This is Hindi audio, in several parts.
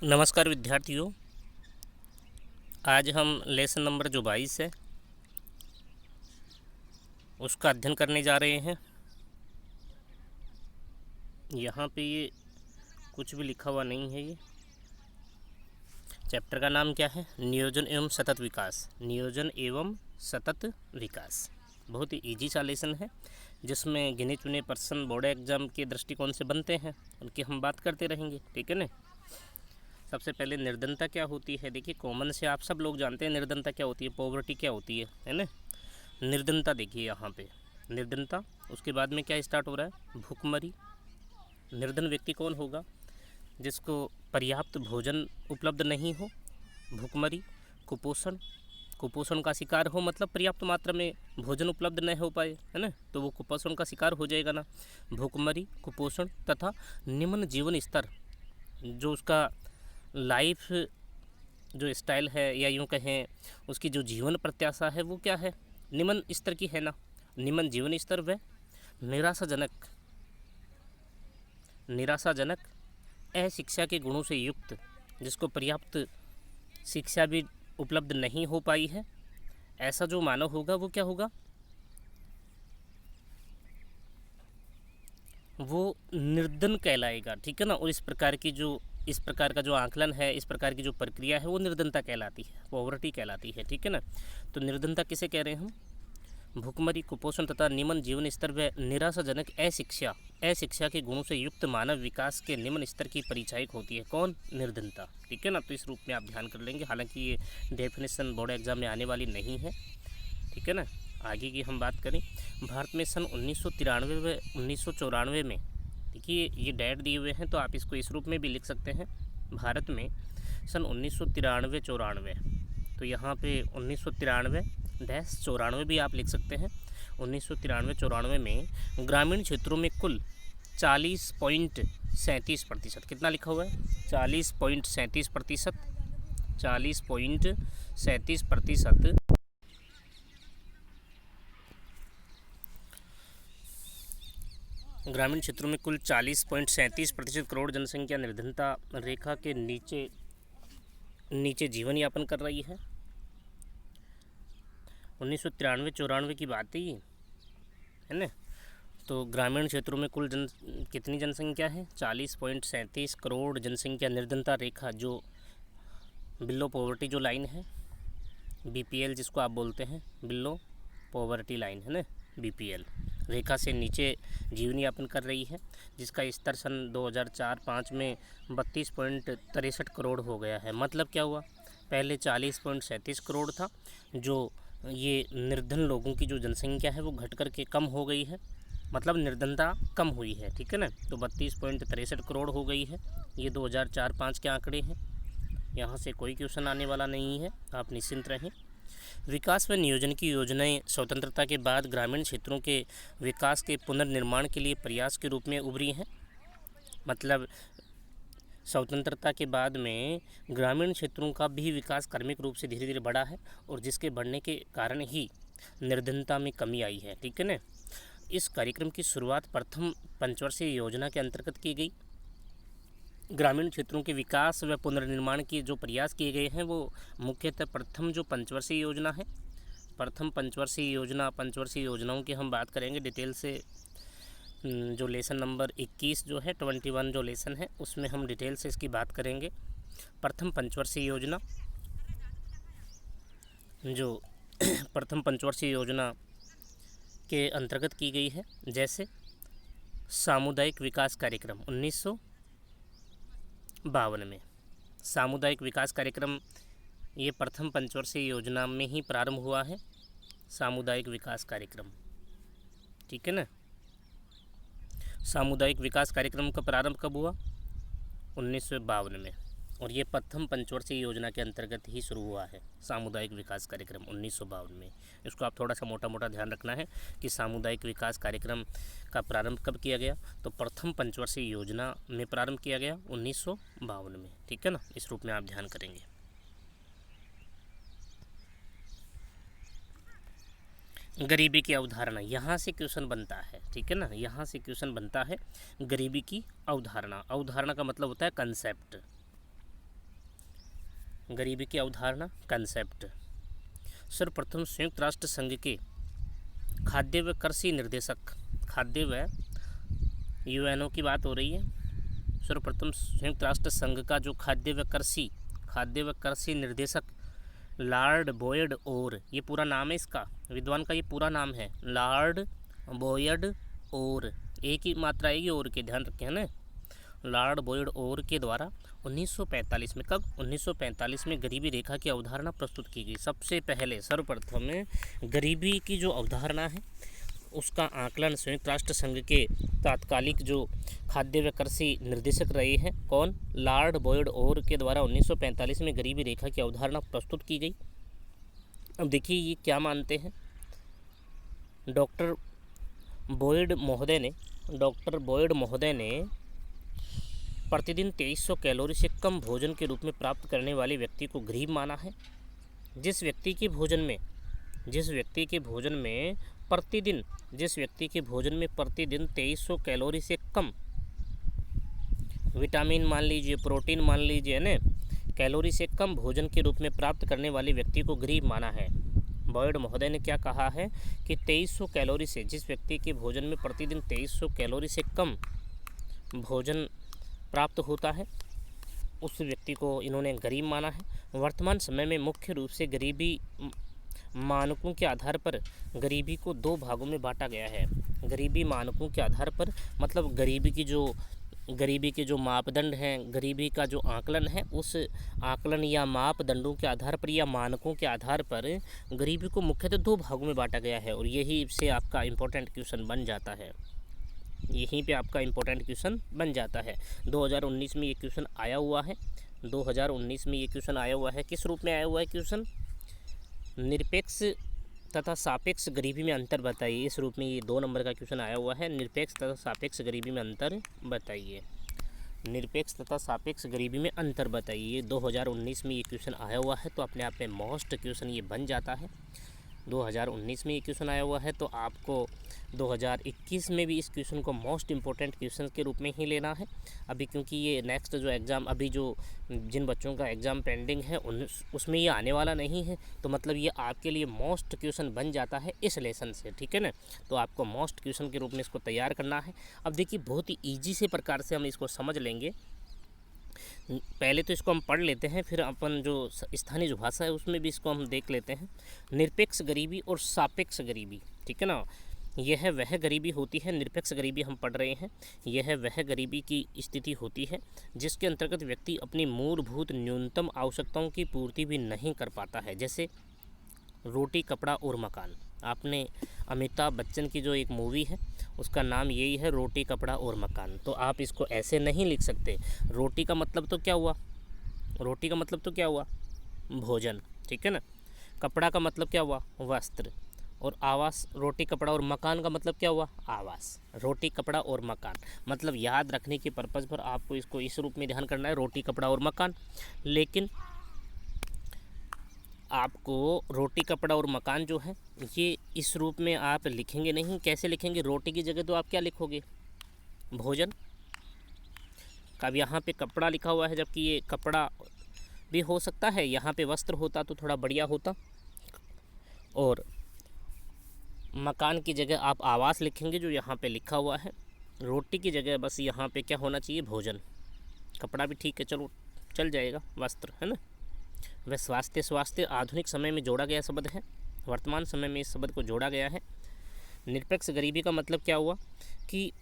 नमस्कार विद्यार्थियों। आज हम लेसन नंबर जो 22 है उसका अध्ययन करने जा रहे हैं। यहाँ पे ये कुछ भी लिखा हुआ नहीं है। ये चैप्टर का नाम क्या है? नियोजन एवं सतत विकास। नियोजन एवं सतत विकास बहुत ही ईजी सा लेसन है, जिसमें गिने चुने पर्सन बोर्ड एग्जाम के दृष्टिकोण से बनते हैं, उनकी हम बात करते रहेंगे। ठीक है ना। सबसे पहले निर्धनता क्या होती है? देखिए, कॉमन से आप सब लोग जानते हैं निर्धनता क्या होती है, पॉवर्टी क्या होती है ना। निर्धनता देखिए यहाँ पे निर्धनता, उसके बाद में क्या स्टार्ट हो रहा है? भूखमरी। निर्धन व्यक्ति कौन होगा? जिसको पर्याप्त भोजन उपलब्ध नहीं हो। भूखमरी। कुपोषण, कुपोषण का शिकार हो, मतलब पर्याप्त मात्रा में भोजन उपलब्ध न हो पाए, है ना, तो वो कुपोषण का शिकार हो जाएगा ना। भूखमरी, कुपोषण तथा निम्न जीवन स्तर, जो उसका लाइफ जो स्टाइल है या यूँ कहें उसकी जो जीवन प्रत्याशा है वो क्या है? निम्न स्तर की है ना। निम्न जीवन स्तर व निराशाजनक अशिक्षा के गुणों से युक्त, जिसको पर्याप्त शिक्षा भी उपलब्ध नहीं हो पाई है, ऐसा जो मानव होगा वो क्या होगा? वो निर्धन कहलाएगा। ठीक है ना। और इस प्रकार का जो आकलन है, इस प्रकार की जो प्रक्रिया है, वो निर्धनता कहलाती है, पॉवर्टी कहलाती है। ठीक है ना। तो निर्धनता किसे कह रहे हैं हम? भूखमरी, कुपोषण तथा निम्न जीवन स्तर व निराशाजनक अशिक्षा के गुणों से युक्त मानव विकास के निम्न स्तर की परिचायक होती है। कौन? निर्धनता। ठीक है ना। तो इस रूप में आप ध्यान कर लेंगे, हालांकि ये डेफिनेशन बोर्ड एग्जाम में आने वाली नहीं है। ठीक है ना। आगे की हम बात करें, भारत में सन 1993 व 1994 में, देखिए ये डेट दिए हुए हैं तो आप इसको इस रूप में भी लिख सकते हैं। भारत में सन 1993-94, तो यहाँ पे 1993-94 भी आप लिख सकते हैं। 1993-94 में ग्रामीण क्षेत्रों में कुल 40.37%, कितना लिखा हुआ है? 40.37%, 40.37% ग्रामीण क्षेत्रों में कुल 40.37% करोड़ जनसंख्या निर्धनता रेखा के नीचे जीवन यापन कर रही है। 1993-94 की बात है ना। तो ग्रामीण क्षेत्रों में कुल कितनी जनसंख्या है? 40.37 करोड़ जनसंख्या निर्धनता रेखा, जो बिलो पॉवर्टी जो लाइन है, बीपीएल जिसको आप बोलते हैं, बिलो पॉवर्टी लाइन है ना, बीपीएल रेखा से नीचे जीवन यापन कर रही है, जिसका स्तर सन 2004-05 में 32.63 करोड़ हो गया है। मतलब क्या हुआ? पहले 40.37 करोड़ था, जो ये निर्धन लोगों की जो जनसंख्या है वो घट कर के कम हो गई है, मतलब निर्धनता कम हुई है। ठीक है ना। तो 32.63 करोड़ हो गई है। ये 2004-05 के आंकड़े हैं, यहाँ से कोई क्वेश्चन आने वाला नहीं है, आप निश्चिंत रहें। विकास व नियोजन की योजनाएं स्वतंत्रता के बाद ग्रामीण क्षेत्रों के विकास के पुनर्निर्माण के लिए प्रयास के रूप में उभरी हैं। मतलब स्वतंत्रता के बाद में ग्रामीण क्षेत्रों का भी विकास क्रमिक रूप से धीरे धीरे बढ़ा है, और जिसके बढ़ने के कारण ही निर्धनता में कमी आई है। ठीक है ना। इस कार्यक्रम की शुरुआत प्रथम पंचवर्षीय योजना के अंतर्गत की गई। ग्रामीण क्षेत्रों के विकास व पुनर्निर्माण के जो प्रयास किए गए हैं वो मुख्यतः प्रथम जो पंचवर्षीय योजना है, प्रथम पंचवर्षीय योजनाओं की हम बात करेंगे डिटेल से। जो लेसन नंबर 21 जो है, 21 जो लेसन है, उसमें हम डिटेल से इसकी बात करेंगे। प्रथम पंचवर्षीय योजना, जो प्रथम पंचवर्षीय योजना के अंतर्गत की गई है, जैसे सामुदायिक विकास कार्यक्रम 1952 में, सामुदायिक विकास कार्यक्रम ये प्रथम पंचवर्षीय योजना में ही प्रारंभ हुआ है, सामुदायिक विकास कार्यक्रम। ठीक है ना। सामुदायिक विकास कार्यक्रम का प्रारंभ कब हुआ? 1952 में, और ये प्रथम पंचवर्षीय योजना के अंतर्गत ही शुरू हुआ है सामुदायिक विकास कार्यक्रम 1952 में। इसको आप थोड़ा सा मोटा मोटा ध्यान रखना है कि सामुदायिक विकास कार्यक्रम का प्रारंभ कब किया गया, तो प्रथम पंचवर्षीय योजना में प्रारंभ किया गया 1952 में। ठीक है ना। इस रूप में आप ध्यान करेंगे। गरीबी की अवधारणा, यहाँ से क्वेश्चन बनता है। ठीक है ना। यहाँ से क्वेश्चन बनता है गरीबी की अवधारणा। अवधारणा का मतलब होता है कंसेप्ट। गरीबी की अवधारणा, कंसेप्ट। सर्वप्रथम संयुक्त राष्ट्र संघ के खाद्य व कृषि निर्देशक, खाद्य व यूएनओ की बात हो रही है। सर्वप्रथम संयुक्त राष्ट्र संघ का जो खाद्य व कृषि निर्देशक लॉर्ड बॉयड ओर, ये पूरा नाम है इसका, विद्वान का ये पूरा नाम है लॉर्ड बॉयड ओर, एक ही मात्रा आएगी और के, ध्यान रखें है ना। लॉर्ड बॉयड ओर के द्वारा 1945 में, कब 1945 में गरीबी रेखा की अवधारणा प्रस्तुत की गई। सबसे पहले सर्वप्रथम गरीबी की जो अवधारणा है उसका आकलन संयुक्त राष्ट्र संघ के तात्कालिक जो खाद्य व कृषि निर्देशक रहे हैं, कौन, लॉर्ड बॉयड ओर के द्वारा 1945 में गरीबी रेखा की अवधारणा प्रस्तुत की गई। अब देखिए ये क्या मानते हैं, डॉक्टर बॉयड महोदय ने प्रतिदिन 2300 कैलोरी से कम भोजन के रूप में प्राप्त करने वाले व्यक्ति को गरीब माना है। जिस व्यक्ति के भोजन में प्रतिदिन 2300 कैलोरी से कम विटामिन मान लीजिए, प्रोटीन मान लीजिए ना, कैलोरी से कम भोजन के रूप में प्राप्त करने वाले व्यक्ति को गरीब माना है। बॉयड महोदय ने क्या कहा है कि 2300 कैलोरी से, जिस व्यक्ति के भोजन में प्रतिदिन 2300 कैलोरी से कम भोजन प्राप्त होता है, उस व्यक्ति को इन्होंने गरीब माना है। वर्तमान समय में मुख्य रूप से गरीबी मानकों के आधार पर गरीबी को दो भागों में बांटा गया है। गरीबी मानकों के आधार पर मतलब गरीबी के जो मापदंड हैं, गरीबी का जो आकलन है, उस आकलन या मापदंडों के आधार पर या मानकों के आधार पर गरीबी को मुख्यतः दो भागों में बांटा गया है। और यही से आपका इम्पोर्टेंट क्वेश्चन बन जाता है, यहीं पे आपका इम्पोर्टेंट क्वेश्चन बन जाता है। 2019 में ये क्वेश्चन आया हुआ है, 2019 में ये क्वेश्चन आया हुआ है। किस रूप में आया हुआ है क्वेश्चन, निरपेक्ष तथा सापेक्ष गरीबी में अंतर बताइए, इस रूप में ये 2 नंबर का क्वेश्चन आया हुआ है। निरपेक्ष तथा सापेक्ष गरीबी में अंतर बताइए, निरपेक्ष तथा सापेक्ष गरीबी में अंतर बताइए। 2019 में ये क्वेश्चन आया हुआ है, तो अपने आप में मोस्ट क्वेश्चन ये बन जाता है। 2019 में ये क्वेश्चन आया हुआ है, तो आपको 2021 में भी इस क्वेश्चन को मोस्ट इम्पोर्टेंट क्वेश्चन के रूप में ही लेना है अभी, क्योंकि ये नेक्स्ट जो एग्ज़ाम, अभी जो जिन बच्चों का एग्ज़ाम पेंडिंग है उसमें ये आने वाला नहीं है, तो मतलब ये आपके लिए मोस्ट क्वेश्चन बन जाता है इस लेसन से, ठीक है ना। तो आपको मोस्ट क्वेश्चन के रूप में इसको तैयार करना है। अब देखिए बहुत ही ईजी से प्रकार से हम इसको समझ लेंगे। पहले तो इसको हम पढ़ लेते हैं, फिर अपन जो स्थानीय जो भाषा है उसमें भी इसको हम देख लेते हैं। निरपेक्ष गरीबी और सापेक्ष गरीबी, ठीक है ना, यह वह गरीबी होती है, निरपेक्ष गरीबी हम पढ़ रहे हैं, यह वह गरीबी की स्थिति होती है जिसके अंतर्गत व्यक्ति अपनी मूलभूत न्यूनतम आवश्यकताओं की पूर्ति भी नहीं कर पाता है, जैसे रोटी, कपड़ा और मकान। आपने अमिताभ बच्चन की जो एक मूवी है उसका नाम यही है, रोटी, कपड़ा और मकान। तो आप इसको ऐसे नहीं लिख सकते। रोटी का मतलब तो क्या हुआ, रोटी का मतलब तो क्या हुआ, भोजन, ठीक है ना। कपड़ा का मतलब क्या हुआ, वस्त्र, और आवास, रोटी, कपड़ा और मकान का मतलब क्या हुआ, आवास। रोटी, कपड़ा और मकान, मतलब याद रखने के पर्पज़ पर आपको इसको इस रूप में ध्यान करना है, रोटी, कपड़ा और मकान। लेकिन आपको रोटी, कपड़ा और मकान जो है ये इस रूप में आप लिखेंगे नहीं। कैसे लिखेंगे, रोटी की जगह तो आप क्या लिखोगे, भोजन। अब यहाँ पे कपड़ा लिखा हुआ है, जबकि ये कपड़ा भी हो सकता है, यहाँ पे वस्त्र होता तो थोड़ा बढ़िया होता। और मकान की जगह आप आवास लिखेंगे जो यहाँ पे लिखा हुआ है। रोटी की जगह बस यहाँ पे क्या होना चाहिए, भोजन। कपड़ा भी ठीक है, चलो चल जाएगा, वस्त्र, है ना। वह स्वास्थ्य आधुनिक समय में जोड़ा गया शब्द है, वर्तमान समय में इस शब्द को जोड़ा गया है। निरपेक्ष गरीबी का मतलब क्या हुआ कि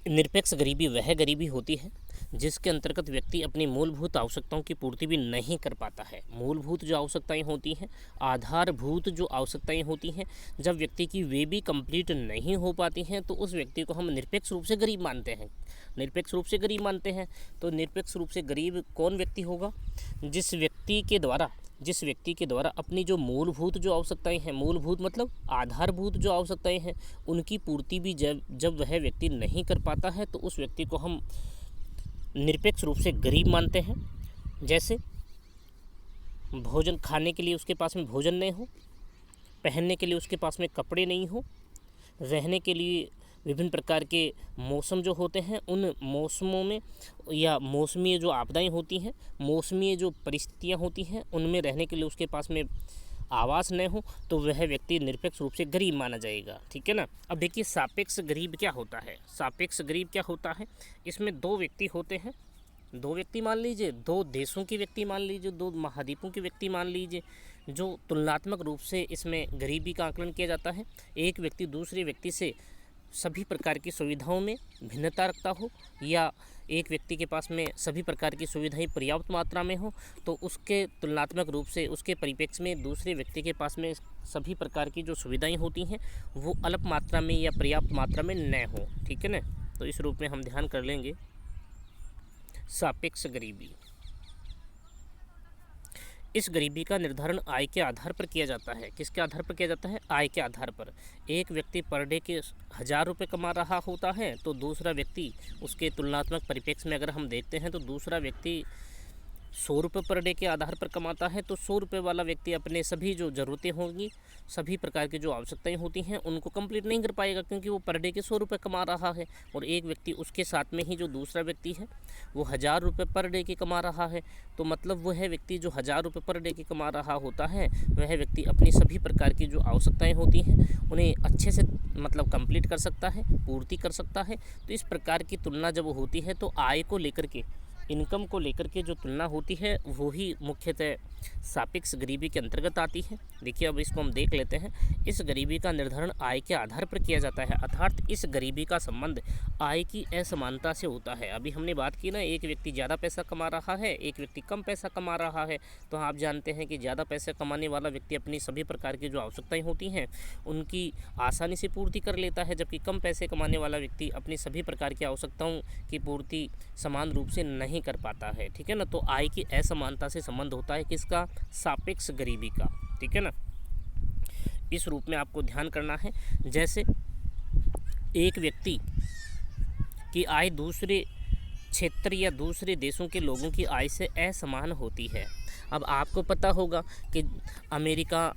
निरपेक्ष गरीबी वह गरीबी होती है जिसके अंतर्गत व्यक्ति अपनी मूलभूत आवश्यकताओं की पूर्ति भी नहीं कर पाता है। मूलभूत जो आवश्यकताएं होती हैं, आधारभूत जो आवश्यकताएं होती हैं, जब व्यक्ति की वे भी कंप्लीट नहीं हो पाती हैं तो उस व्यक्ति को हम निरपेक्ष रूप से गरीब मानते हैं, निरपेक्ष रूप से गरीब मानते हैं। तो निरपेक्ष रूप से गरीब कौन व्यक्ति होगा, जिस व्यक्ति के द्वारा अपनी जो मूलभूत जो आवश्यकताएं हैं, मूलभूत मतलब आधारभूत जो आवश्यकताएं हैं, उनकी पूर्ति भी जब वह व्यक्ति नहीं कर पाता है तो उस व्यक्ति को हम निरपेक्ष रूप से गरीब मानते हैं। जैसे भोजन खाने के लिए उसके पास में भोजन नहीं हो, पहनने के लिए उसके पास में कपड़े नहीं हो, रहने के लिए विभिन्न प्रकार के मौसम जो होते हैं उन मौसमों में या मौसमी जो आपदाएं होती हैं, मौसमी जो परिस्थितियां होती हैं, उनमें रहने के लिए उसके पास में आवास न हो तो वह व्यक्ति निरपेक्ष रूप से गरीब माना जाएगा। ठीक है ना। अब देखिए सापेक्ष गरीब क्या होता है। सापेक्ष गरीब क्या होता है, इसमें दो व्यक्ति होते हैं, दो व्यक्ति मान लीजिए, दो देशों के व्यक्ति मान लीजिए, दो महाद्वीपों के व्यक्ति मान लीजिए, जो तुलनात्मक रूप से इसमें गरीबी का आकलन किया जाता है। एक व्यक्ति दूसरे व्यक्ति से सभी प्रकार की सुविधाओं में भिन्नता रखता हो या एक व्यक्ति के पास में सभी प्रकार की सुविधाएं पर्याप्त मात्रा में हो तो उसके तुलनात्मक रूप से उसके परिप्रेक्ष्य में दूसरे व्यक्ति के पास में सभी प्रकार की जो सुविधाएं होती हैं वो अल्प मात्रा में या पर्याप्त मात्रा में न हो। ठीक है ना। तो इस रूप में हम ध्यान कर लेंगे सापेक्ष गरीबी। इस गरीबी का निर्धारण आय के आधार पर किया जाता है। किसके आधार पर किया जाता है? आय के आधार पर। एक व्यक्ति पर डे के 1000 रुपये कमा रहा होता है तो दूसरा व्यक्ति उसके तुलनात्मक परिप्रेक्ष्य में अगर हम देखते हैं तो दूसरा व्यक्ति 100 रुपये पर डे के आधार पर कमाता है तो 100 रुपये वाला व्यक्ति अपने सभी जो ज़रूरतें होंगी, सभी प्रकार की जो आवश्यकताएं होती हैं उनको कंप्लीट नहीं कर पाएगा क्योंकि वो पर डे के 100 रुपये कमा रहा है। और एक व्यक्ति उसके साथ में ही जो दूसरा व्यक्ति है वो 1000 रुपये पर डे के कमा रहा है तो मतलब वह व्यक्ति जो 1000 रुपये पर डे के कमा रहा होता है वह व्यक्ति अपनी सभी प्रकार की जो आवश्यकताएँ होती हैं उन्हें अच्छे से मतलब कंप्लीट कर सकता है, पूर्ति कर सकता है। तो इस प्रकार की तुलना जब होती है तो आय को लेकर के, इनकम को लेकर के जो तुलना होती है वो ही मुख्यतः सापेक्ष गरीबी के अंतर्गत आती है। देखिए अब इसको हम देख लेते हैं। इस गरीबी का निर्धारण आय के आधार पर किया जाता है, अर्थात इस गरीबी का संबंध आय की असमानता से होता है। अभी हमने बात की ना, एक व्यक्ति ज़्यादा पैसा कमा रहा है, एक व्यक्ति कम पैसा कमा रहा है। तो आप जानते हैं कि ज़्यादा पैसा कमाने वाला व्यक्ति अपनी सभी प्रकार की जो आवश्यकताएँ होती हैं उनकी आसानी से पूर्ति कर लेता है, जबकि कम पैसे कमाने वाला व्यक्ति अपनी सभी प्रकार की आवश्यकताओं की पूर्ति समान रूप से नहीं कर पाता है। ठीक है ना। तो आय की असमानता से संबंध होता है किसका? सापेक्ष गरीबी का। ठीक है ना। इस रूप में आपको ध्यान करना है, जैसे एक व्यक्ति की आय दूसरे क्षेत्र या दूसरे देशों के लोगों की आय से असमान होती है। अब आपको पता होगा कि अमेरिका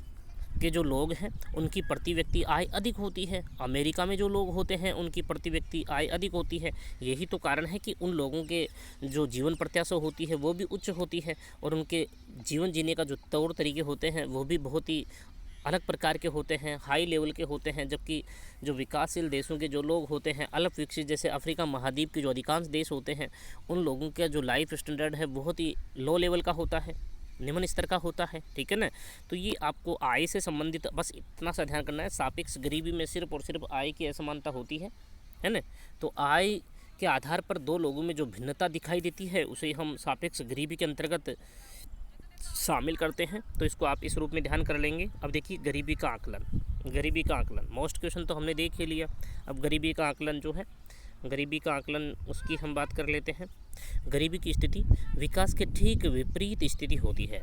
के जो लोग हैं उनकी प्रति व्यक्ति आय अधिक होती है, अमेरिका में जो लोग होते हैं उनकी प्रति व्यक्ति आय अधिक होती है। यही तो कारण है कि उन लोगों के जो जीवन प्रत्याशा होती है वो भी उच्च होती है और उनके जीवन जीने का जो तौर तरीके होते हैं वो भी बहुत ही अलग प्रकार के होते हैं, हाई लेवल के होते हैं। जबकि जो विकासशील देशों के जो लोग होते हैं, अल्प विकसित जैसे अफ्रीका महाद्वीप के जो अधिकांश देश होते हैं, उन लोगों का जो लाइफ स्टैंडर्ड है बहुत ही लो लेवल का होता है, निम्न स्तर का होता है। ठीक है ना। तो ये आपको आय से संबंधित बस इतना सा ध्यान करना है। सापेक्ष गरीबी में सिर्फ और सिर्फ आय की असमानता होती है ना। तो आय के आधार पर दो लोगों में जो भिन्नता दिखाई देती है उसे हम सापेक्ष गरीबी के अंतर्गत शामिल करते हैं। तो इसको आप इस रूप में ध्यान कर लेंगे। अब देखिए गरीबी का आकलन। गरीबी का आकलन मोस्ट क्वेश्चन तो हमने देख ही लिया। अब गरीबी का आकलन जो है, गरीबी का आकलन उसकी हम बात कर लेते हैं। गरीबी की स्थिति विकास के ठीक विपरीत स्थिति होती है।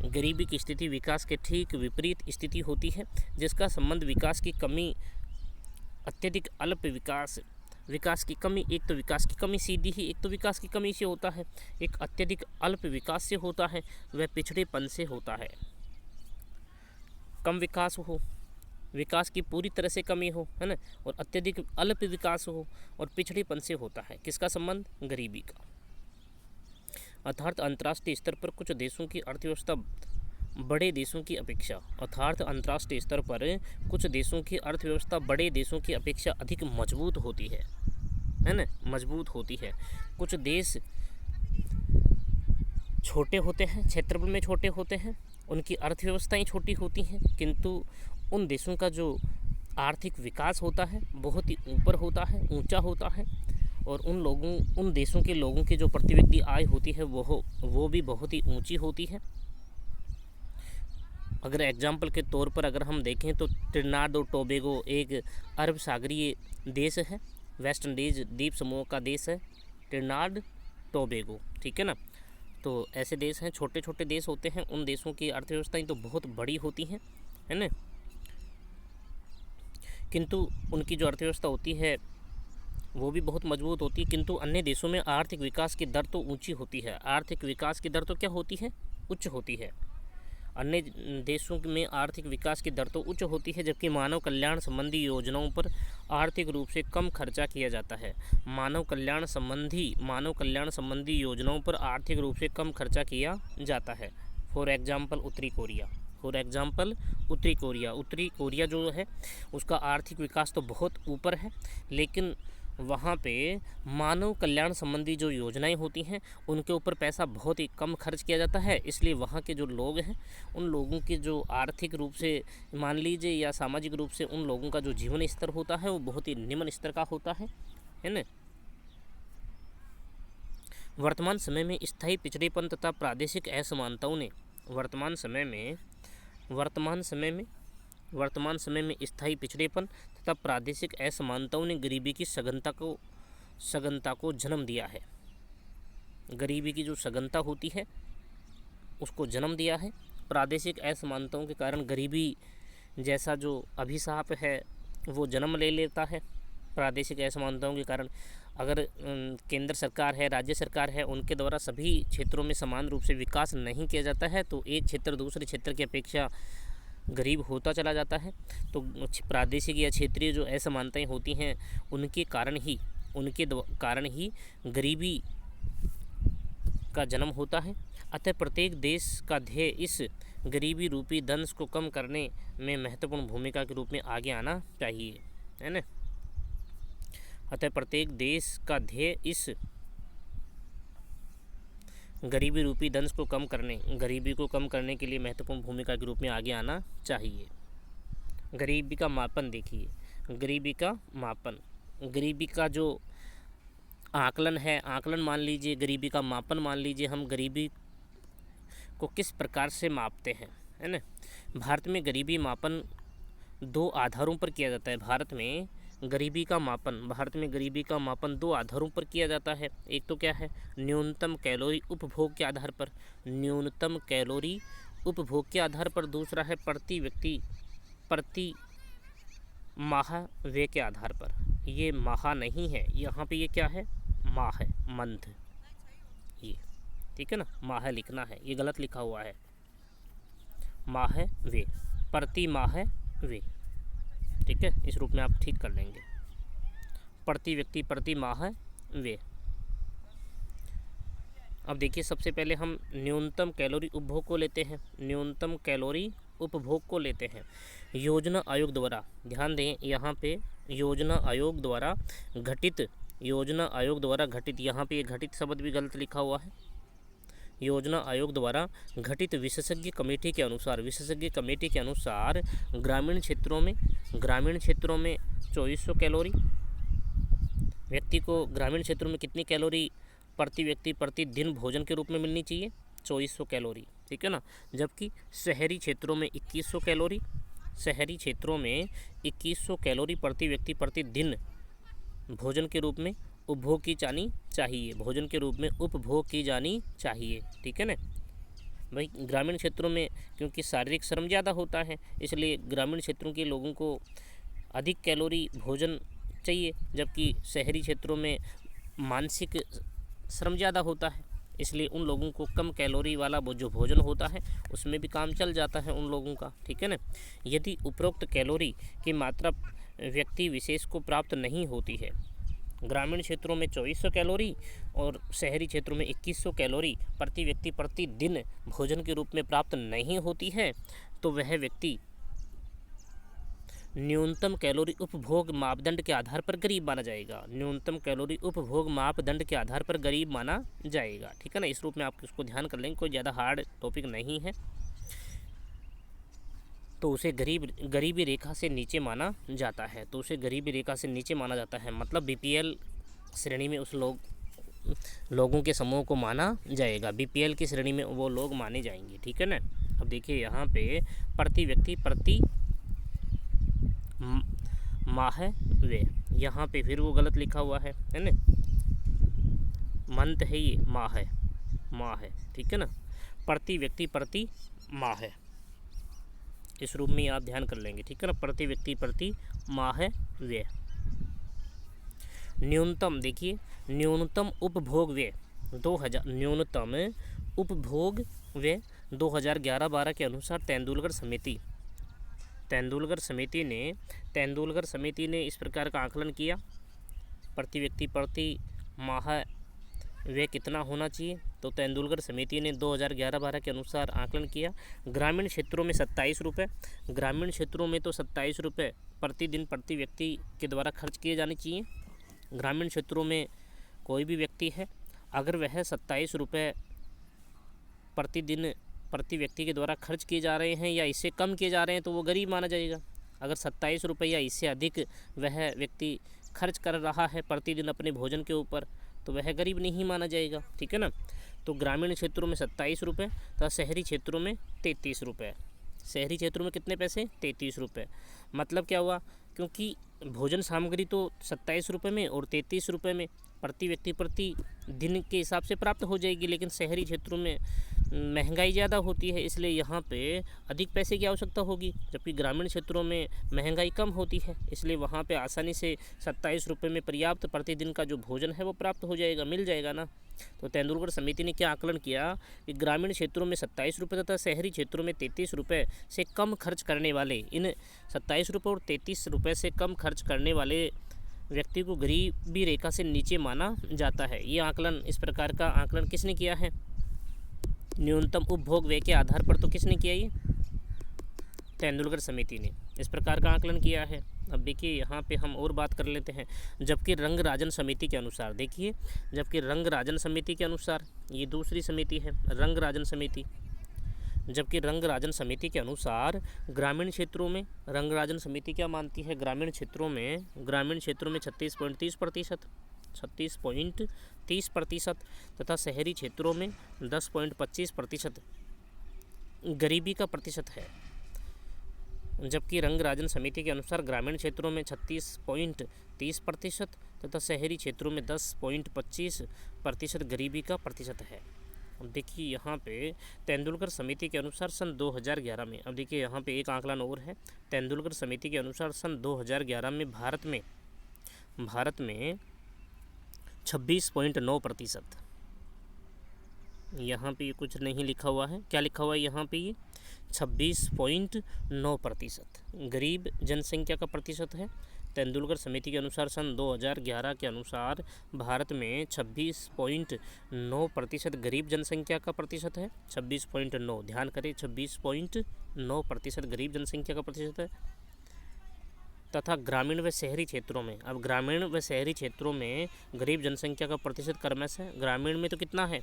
गरीबी की स्थिति विकास के ठीक विपरीत स्थिति होती है, जिसका संबंध विकास की कमी, अत्यधिक अल्प विकास, विकास की कमी, एक तो विकास की कमी सीधी ही, एक तो विकास की कमी से होता है, एक अत्यधिक अल्प विकास से होता है, वह पिछड़ेपन से होता है। कम विकास हो, विकास की पूरी तरह से कमी हो, है ना, और अत्यधिक अल्प विकास हो और पिछड़ेपन से होता है। किसका संबंध? गरीबी का। अर्थात अंतर्राष्ट्रीय स्तर पर कुछ देशों की अर्थव्यवस्था बड़े देशों की अपेक्षा, अर्थात अंतर्राष्ट्रीय स्तर पर कुछ देशों की अर्थव्यवस्था बड़े देशों की अपेक्षा अधिक मजबूत होती है ना, मजबूत होती है। कुछ देश छोटे होते हैं, क्षेत्रफल में छोटे होते हैं, उनकी अर्थव्यवस्थाएं छोटी होती हैं, किंतु उन देशों का जो आर्थिक विकास होता है बहुत ही ऊपर होता है, ऊंचा होता है, और उन देशों के लोगों की जो प्रति व्यक्ति आय होती है वो भी बहुत ही ऊंची होती है। अगर एग्जाम्पल के तौर पर अगर हम देखें तो ट्रिनिडाद और टोबैगो एक अरब सागरीय देश है, वेस्ट इंडीज द्वीप समूह का देश है ट्रिनिडाद टोबैगो। ठीक है ना। तो ऐसे देश हैं, छोटे छोटे देश होते हैं, उन देशों की अर्थव्यवस्थाएं तो बहुत बड़ी होती हैं, है ना, किंतु उनकी जो अर्थव्यवस्था होती है वो भी बहुत मजबूत होती है। किंतु अन्य देशों में आर्थिक विकास की दर तो ऊंची होती है। आर्थिक विकास की दर तो क्या होती है? उच्च होती है। अन्य देशों में आर्थिक विकास की दर तो उच्च होती है, जबकि मानव कल्याण संबंधी योजनाओं पर आर्थिक रूप से कम खर्चा किया जाता है। मानव कल्याण संबंधी योजनाओं पर आर्थिक रूप से कम खर्चा किया जाता है। फॉर एग्जाम्पल उत्तरी कोरिया जो है उसका आर्थिक विकास तो बहुत ऊपर है, लेकिन वहाँ पे मानव कल्याण संबंधी जो योजनाएं होती हैं उनके ऊपर पैसा बहुत ही कम खर्च किया जाता है। इसलिए वहाँ के जो लोग हैं उन लोगों के जो आर्थिक रूप से मान लीजिए या सामाजिक रूप से उन लोगों का जो जीवन स्तर होता है वो बहुत ही निम्न स्तर का होता है ना। वर्तमान समय में स्थायी पिछड़ेपन तथा प्रादेशिक असमानताओं ने वर्तमान समय में स्थायी पिछड़ेपन तथा प्रादेशिक असमानताओं ने गरीबी की सघनता को जन्म दिया है। गरीबी की जो सघनता होती है उसको जन्म दिया है। प्रादेशिक असमानताओं के कारण गरीबी जैसा जो अभिशाप है वो जन्म ले लेता है। प्रादेशिक असमानताओं के कारण अगर केंद्र सरकार है, राज्य सरकार है, उनके द्वारा सभी क्षेत्रों में समान रूप से विकास नहीं किया जाता है तो एक क्षेत्र दूसरे क्षेत्र की अपेक्षा गरीब होता चला जाता है। तो प्रादेशिक या क्षेत्रीय जो असमानताएं होती हैं उनके कारण ही गरीबी का जन्म होता है। अतः प्रत्येक देश का ध्येय इस गरीबी रूपी दंश को कम करने में महत्वपूर्ण भूमिका के रूप में आगे आना चाहिए, है ना। अतः प्रत्येक देश का ध्येय इस गरीबी रूपी दंश को गरीबी को कम करने के लिए महत्वपूर्ण भूमिका के रूप में आगे आना चाहिए। गरीबी का मापन देखिए, गरीबी का जो आकलन मान लीजिए, गरीबी का मापन मान लीजिए, हम गरीबी को किस प्रकार से मापते हैं, है ना। भारत में गरीबी मापन 2 आधारों पर किया जाता है। भारत में गरीबी का मापन 2 आधारों पर किया जाता है। एक तो क्या है, न्यूनतम कैलोरी उपभोग के आधार पर, दूसरा है प्रति व्यक्ति प्रति माह व्यय के आधार पर। ये माह नहीं है, यहाँ पे ये क्या है, माह है, मंथ, ये ठीक है ना, माह लिखना है, ये गलत लिखा हुआ है, माह व्यय, प्रति माह व्यय, ठीक है, इस रूप में आप ठीक कर लेंगे, प्रति व्यक्ति प्रति माह व्यय। अब देखिए सबसे पहले हम न्यूनतम कैलोरी उपभोग को लेते हैं। योजना आयोग द्वारा, ध्यान दें यहाँ पे योजना आयोग द्वारा घटित, यहाँ पे ये घटित शब्द भी गलत लिखा हुआ है। योजना आयोग द्वारा घटित विशेषज्ञ कमेटी के अनुसार ग्रामीण क्षेत्रों में 2400 कैलोरी, व्यक्ति को ग्रामीण क्षेत्रों में कितनी कैलोरी प्रति व्यक्ति प्रति दिन भोजन के रूप में मिलनी चाहिए, 2400 कैलोरी, ठीक है ना। जबकि शहरी क्षेत्रों में 2100 कैलोरी प्रति व्यक्ति प्रति दिन भोजन के रूप में उपभोग की जानी चाहिए, ठीक है ना भाई। ग्रामीण क्षेत्रों में क्योंकि शारीरिक श्रम ज़्यादा होता है, इसलिए ग्रामीण क्षेत्रों के लोगों को अधिक कैलोरी भोजन चाहिए, जबकि शहरी क्षेत्रों में मानसिक श्रम ज़्यादा होता है, इसलिए उन लोगों को कम कैलोरी वाला जो भोजन होता है उसमें भी काम चल जाता है उन लोगों का, ठीक है ना। यदि उपरोक्त कैलोरी की मात्रा व्यक्ति विशेष को प्राप्त नहीं होती है, ग्रामीण क्षेत्रों में 2400 कैलोरी और शहरी क्षेत्रों में 2100 कैलोरी प्रति व्यक्ति प्रति दिन भोजन के रूप में प्राप्त नहीं होती है, तो वह व्यक्ति न्यूनतम कैलोरी उपभोग मापदंड के आधार पर गरीब माना जाएगा। ठीक है ना। इस रूप में आप इसको ध्यान कर लेंगे, कोई ज़्यादा हार्ड टॉपिक नहीं है। तो उसे गरीबी रेखा से नीचे माना जाता है, मतलब बीपीएल श्रेणी में उस लोगों के समूह को माना जाएगा, बीपीएल की श्रेणी में वो लोग माने जाएंगे, ठीक है ना। अब देखिए यहाँ पे प्रति व्यक्ति प्रति माह व्यय, यहाँ पे फिर वो गलत लिखा हुआ है ना, मंथ है, ये माह है, ठीक है ना, प्रति व्यक्ति प्रति माह है, इस रूप में आप ध्यान कर लेंगे, ठीक है ना, प्रति व्यक्ति प्रति माह व्यय। न्यूनतम देखिए, न्यूनतम उपभोग व्यय 2011-12 के अनुसार तेंदुलकर समिति ने इस प्रकार का आकलन किया, प्रति व्यक्ति प्रति माह व्यय कितना होना चाहिए। तो तेंदुलकर समिति ने 2011-12 के अनुसार आकलन किया। ग्रामीण क्षेत्रों में 27 रुपये, ग्रामीण क्षेत्रों में तो 27 रुपये प्रतिदिन प्रति व्यक्ति के द्वारा खर्च किए जाने चाहिए। ग्रामीण क्षेत्रों में कोई भी व्यक्ति है, अगर वह 27 रुपये प्रतिदिन प्रति व्यक्ति के द्वारा खर्च किए जा रहे हैं या इससे कम किए जा रहे हैं तो वो गरीब माना जाएगा। अगर 27 रुपये या इससे अधिक वह व्यक्ति खर्च कर रहा है प्रतिदिन अपने भोजन के ऊपर तो वह गरीब नहीं माना जाएगा, ठीक है ना। तो ग्रामीण क्षेत्रों में 27 रुपये तथा शहरी क्षेत्रों में 33 रुपये। शहरी क्षेत्रों में कितने पैसे? 33 रुपये। मतलब क्या हुआ, क्योंकि भोजन सामग्री तो 27 रुपये में और 33 रुपये में प्रति व्यक्ति प्रति दिन के हिसाब से प्राप्त हो जाएगी, लेकिन शहरी क्षेत्रों में महंगाई ज़्यादा होती है, इसलिए यहाँ पे अधिक पैसे की आवश्यकता होगी, जबकि ग्रामीण क्षेत्रों में महंगाई कम होती है, इसलिए वहाँ पे आसानी से 27 रुपये में पर्याप्त प्रतिदिन का जो भोजन है वो प्राप्त हो जाएगा, मिल जाएगा ना। तो तेंदुलकर समिति ने क्या आकलन किया कि ग्रामीण क्षेत्रों में 27 रुपये तथा शहरी क्षेत्रों में 33 रुपये से कम खर्च करने वाले, इन 27 रुपये और 33 रुपये से कम खर्च करने वाले व्यक्ति को गरीबी रेखा से नीचे माना जाता है। ये आकलन, इस प्रकार का आकलन किसने किया है? न्यूनतम उपभोग व्यय के आधार पर तो किसने किया? ये तेंदुलकर समिति ने इस प्रकार का आकलन किया है। अब देखिए यहाँ पे हम और बात कर लेते हैं। जबकि रंगराजन समिति के अनुसार, देखिए जबकि रंगराजन समिति के अनुसार, ये दूसरी समिति है रंगराजन समिति, जबकि रंगराजन समिति के अनुसार ग्रामीण क्षेत्रों में, रंगराजन समिति क्या मानती है? ग्रामीण क्षेत्रों में 36.30% तथा शहरी क्षेत्रों में 10.25% गरीबी का प्रतिशत है। जबकि रंगराजन समिति के अनुसार ग्रामीण क्षेत्रों में 36.30% तथा शहरी क्षेत्रों में 10.25% गरीबी का प्रतिशत है। अब देखिए यहाँ पे तेंदुलकर समिति के अनुसार सन 2011 में, अब देखिए यहाँ पे एक आंकलन और है। तेंदुलकर समिति के अनुसार सन 2011 में भारत में 26.9%, यहाँ पे कुछ नहीं लिखा हुआ है, क्या लिखा हुआ है यहाँ पे? ये 26.9% गरीब जनसंख्या का प्रतिशत है। तेंदुलकर समिति के अनुसार सन 2011 के अनुसार भारत में 26.9% गरीब जनसंख्या का प्रतिशत है। 26.9, ध्यान करें, 26.9% गरीब जनसंख्या का प्रतिशत है। तथा ग्रामीण व शहरी क्षेत्रों में, अब ग्रामीण व शहरी क्षेत्रों में गरीब जनसंख्या का प्रतिशत क्रमश है। ग्रामीण में तो कितना है?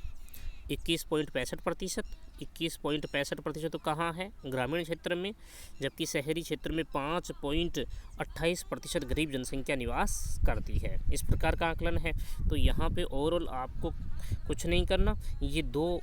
21.65%, 21.65% तो कहाँ है? ग्रामीण क्षेत्र में, जबकि शहरी क्षेत्र में 5.28% गरीब जनसंख्या निवास करती है। इस प्रकार का आकलन है। तो यहाँ पे ओवरऑल आपको कुछ नहीं करना, ये दो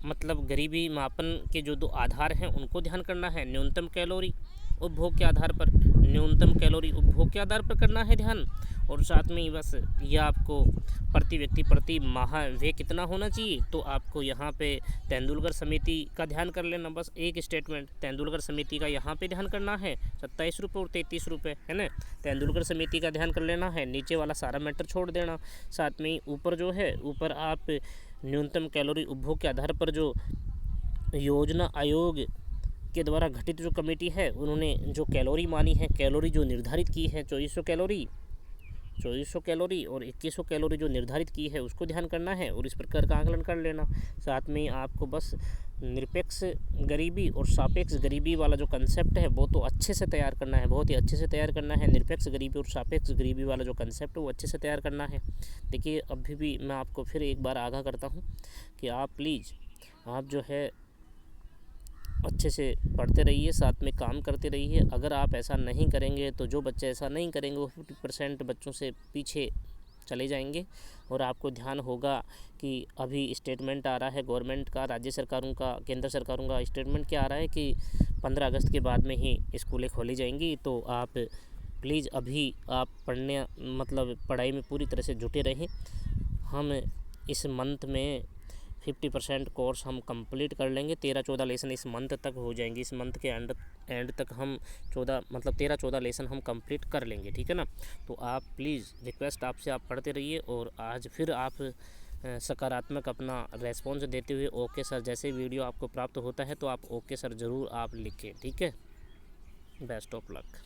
मतलब गरीबी मापन के जो दो आधार हैं उनको ध्यान करना है। न्यूनतम कैलोरी उपभोग के आधार पर, न्यूनतम कैलोरी उपभोग के आधार पर करना है ध्यान, और साथ में ही बस ये आपको प्रति व्यक्ति प्रति माह व्यय कितना होना चाहिए, तो आपको यहाँ पे तेंदुलकर समिति का ध्यान कर लेना। बस एक स्टेटमेंट तेंदुलकर समिति का यहाँ पे ध्यान करना है, 27 रुपये और 33 रुपये, है ना। तेंदुलकर समिति का ध्यान कर लेना है, नीचे वाला सारा मैटर छोड़ देना। साथ में ऊपर जो है, ऊपर आप न्यूनतम कैलोरी उपभोग के आधार पर जो योजना आयोग के द्वारा गठित जो कमेटी है उन्होंने जो कैलोरी मानी है, कैलोरी जो निर्धारित की है 2400 कैलोरी और 2100 कैलोरी जो निर्धारित की है उसको ध्यान करना है और इस प्रकार का आकलन कर लेना। साथ में आपको बस निरपेक्ष गरीबी और सापेक्ष गरीबी वाला जो कंसेप्ट है वो तो अच्छे से तैयार करना है, बहुत ही अच्छे से तैयार करना है। निरपेक्ष गरीबी और सापेक्ष गरीबी वाला जो कंसेप्ट है वो अच्छे से तैयार करना है। देखिए अभी भी मैं आपको फिर एक बार आगाह करता हूँ कि आप प्लीज़ आप जो है अच्छे से पढ़ते रहिए, साथ में काम करते रहिए। अगर आप ऐसा नहीं करेंगे तो जो बच्चे ऐसा नहीं करेंगे वो 50% बच्चों से पीछे चले जाएंगे। और आपको ध्यान होगा कि अभी स्टेटमेंट आ रहा है गवर्नमेंट का, राज्य सरकारों का, केंद्र सरकारों का स्टेटमेंट क्या आ रहा है कि 15 अगस्त के बाद में ही स्कूलें खोली जाएंगी। तो आप प्लीज़ अभी आप पढ़ाई में पूरी तरह से जुटे रहें। हम इस मंथ में 50% कोर्स हम कंप्लीट कर लेंगे। 13-14 लेसन इस मंथ तक हो जाएंगे। इस मंथ के एंड तक हम 13-14 लेसन हम कंप्लीट कर लेंगे, ठीक है ना। तो आप प्लीज़ रिक्वेस्ट आपसे, आप पढ़ते रहिए और आज फिर आप सकारात्मक अपना रेस्पॉन्स देते हुए ओके सर जैसे वीडियो आपको प्राप्त होता है तो आप ओके सर ज़रूर आप लिखें, ठीक है। Best of luck.